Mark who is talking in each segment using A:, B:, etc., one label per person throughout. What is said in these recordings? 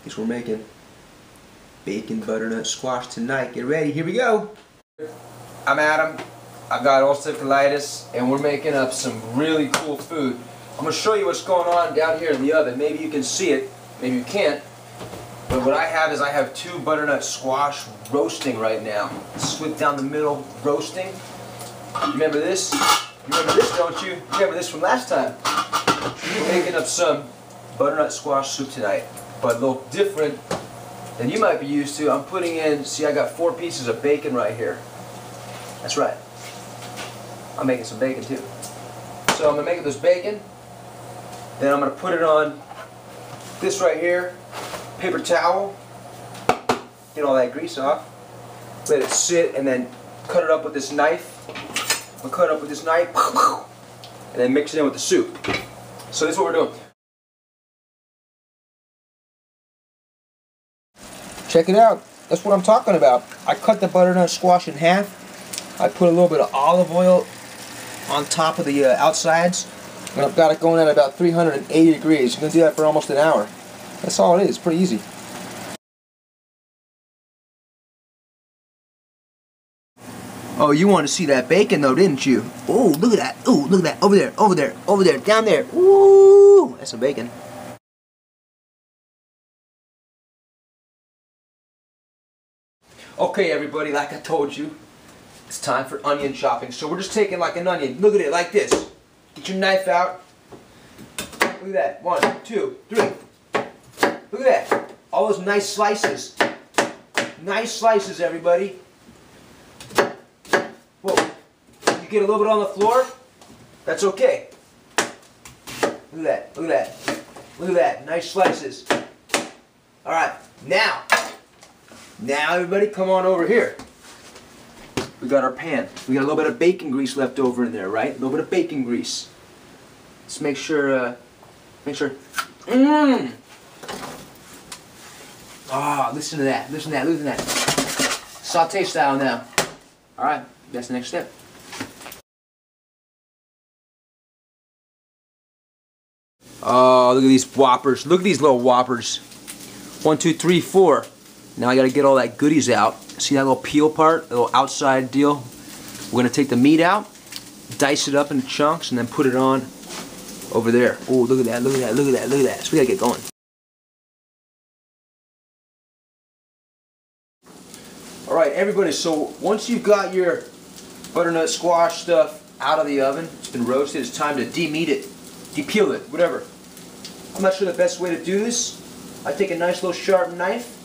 A: Guess we're making bacon butternut squash tonight. Get ready, here we go. I'm Adam. I've got ulcerative colitis and we're making up some really cool food. I'm going to show you what's going on down here in the oven. Maybe you can see it, maybe you can't. But what I have is I have 2 butternut squash roasting right now. Split down the middle, roasting. You remember this? You remember this, don't you? You remember this from last time. We're making up some butternut squash soup tonight, but a little different than you might be used to. I'm putting in, see, I got 4 pieces of bacon right here. That's right. I'm making some bacon too. So I'm going to make this bacon, then I'm going to put it on this right here, paper towel, get all that grease off, let it sit, and then cut it up with this knife. I'll cut it up with this knife, and then mix it in with the soup. So this is what we're doing. Check it out. That's what I'm talking about. I cut the butternut squash in half. I put a little bit of olive oil on top of the outsides, and I've got it going at about 380 degrees. You're going to do that for almost an hour. That's all it is. It's pretty easy. Oh, you wanted to see that bacon though, didn't you? Oh, look at that. Oh, look at that. Over there, over there, over there, down there. Ooh, that's some bacon. Okay, everybody, like I told you, it's time for onion chopping. So we're just taking like an onion. Look at it, like this. Get your knife out. Look at that. 1, 2, 3. Look at that. All those nice slices. Nice slices, everybody. Whoa. You get a little bit on the floor? That's okay. Look at that. Look at that. Look at that. Nice slices. Alright, now everybody come on over here. We got our pan. We got a little bit of bacon grease left over in there, right? A little bit of bacon grease. Let's make sure, Ah, listen to that, listen to that, listen to that. Saute style now. Alright, that's the next step. Oh, look at these Whoppers. Look at these little Whoppers. 1, 2, 3, 4. Now I gotta get all that goodies out. See that little peel part, the little outside deal? We're gonna take the meat out, dice it up into chunks, and then put it on over there. Oh, look at that, look at that, look at that, look at that. So we gotta get going. Alright, everybody, so once you've got your butternut squash stuff out of the oven, it's been roasted, it's time to de-meat it, de-peel it, whatever. I'm not sure the best way to do this. I take a nice little sharp knife,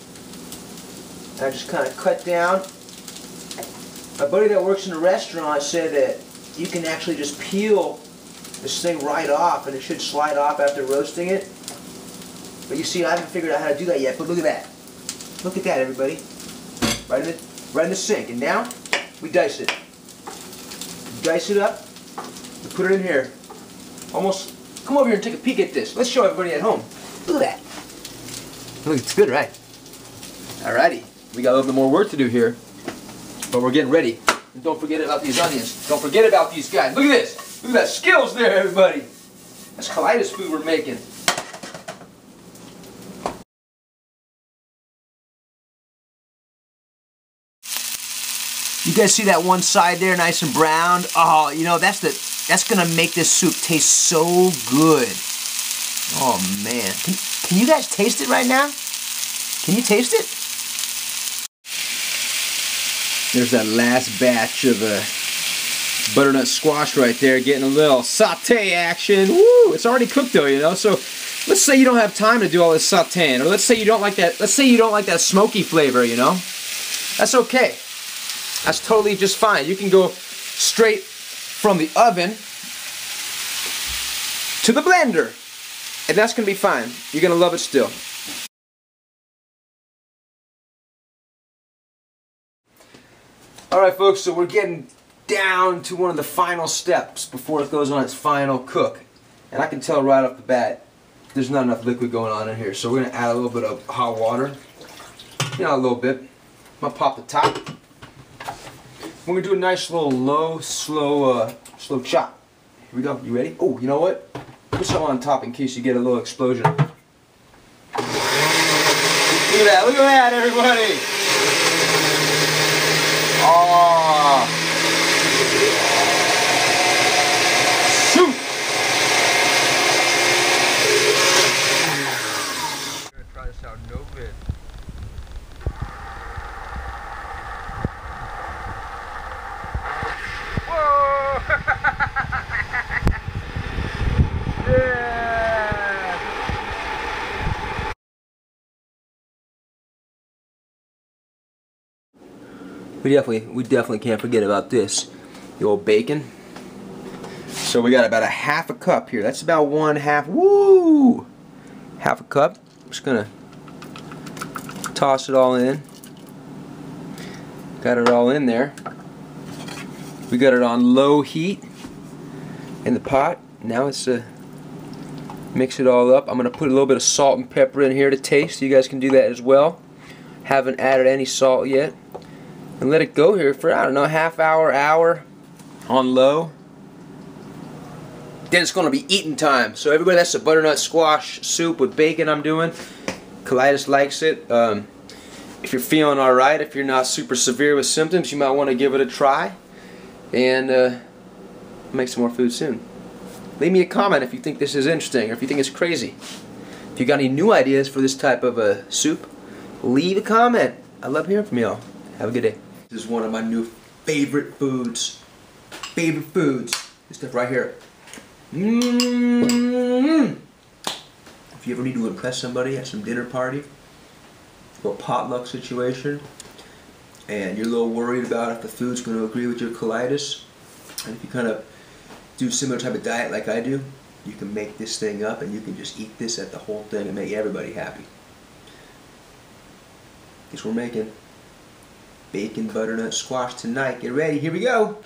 A: and I just kind of cut down. My buddy that works in a restaurant said that you can actually just peel this thing right off and it should slide off after roasting it. But you see, I haven't figured out how to do that yet, but look at that. Look at that, everybody. Right in the sink. And now, we dice it. Dice it up, we put it in here. Almost, come over here and take a peek at this. Let's show everybody at home. Look at that. Look, it's good, right? Alrighty. We got a little bit more work to do here, but we're getting ready. And don't forget about these onions. Don't forget about these guys. Look at this. Look at that skills there, everybody. That's colitis food we're making. You guys see that one side there, nice and brown? Oh, you know, that's gonna make this soup taste so good. Oh man, can you guys taste it right now? Can you taste it? There's that last batch of butternut squash right there, getting a little saute action. Woo! It's already cooked though, you know. So let's say you don't have time to do all this sauteing, or let's say you don't like that. Let's say you don't like that smoky flavor, you know. That's okay. That's totally just fine. You can go straight from the oven to the blender, and that's gonna be fine. You're gonna love it still. Alright folks, so we're getting down to one of the final steps before it goes on its final cook. And I can tell right off the bat, there's not enough liquid going on in here. So we're going to add a little bit of hot water. You know, a little bit. I'm going to pop the top. We're going to do a nice little low, slow chop. Here we go. You ready? Oh, you know what? Put some on top in case you get a little explosion. look at that, everybody! Oh! Shoot! I'm gonna try this out, no vid. We definitely can't forget about this. The old bacon. So we got about a half a cup here. That's about one half. Woo! Half a cup. I'm just gonna toss it all in. Got it all in there. We got it on low heat in the pot. Now it's mix it all up. I'm gonna put a little bit of salt and pepper in here to taste. You guys can do that as well. Haven't added any salt yet. And let it go here for, I don't know, half hour, hour on low. Then it's going to be eating time. So everybody, that's the butternut squash soup with bacon I'm doing. Colitis likes it. If you're feeling alright, if you're not super severe with symptoms, you might want to give it a try. And make some more food soon. Leave me a comment if you think this is interesting or if you think it's crazy. If you got any new ideas for this type of soup, leave a comment. I love hearing from y'all. Have a good day. This is one of my new favorite foods. This stuff right here. If you ever need to impress somebody at some dinner party, a little potluck situation, and you're a little worried about if the food's going to agree with your colitis, and if you kind of do a similar type of diet like I do, you can make this thing up and you can just eat this at the whole thing and make everybody happy. Guess we're making bacon butternut squash tonight. Get ready, here we go.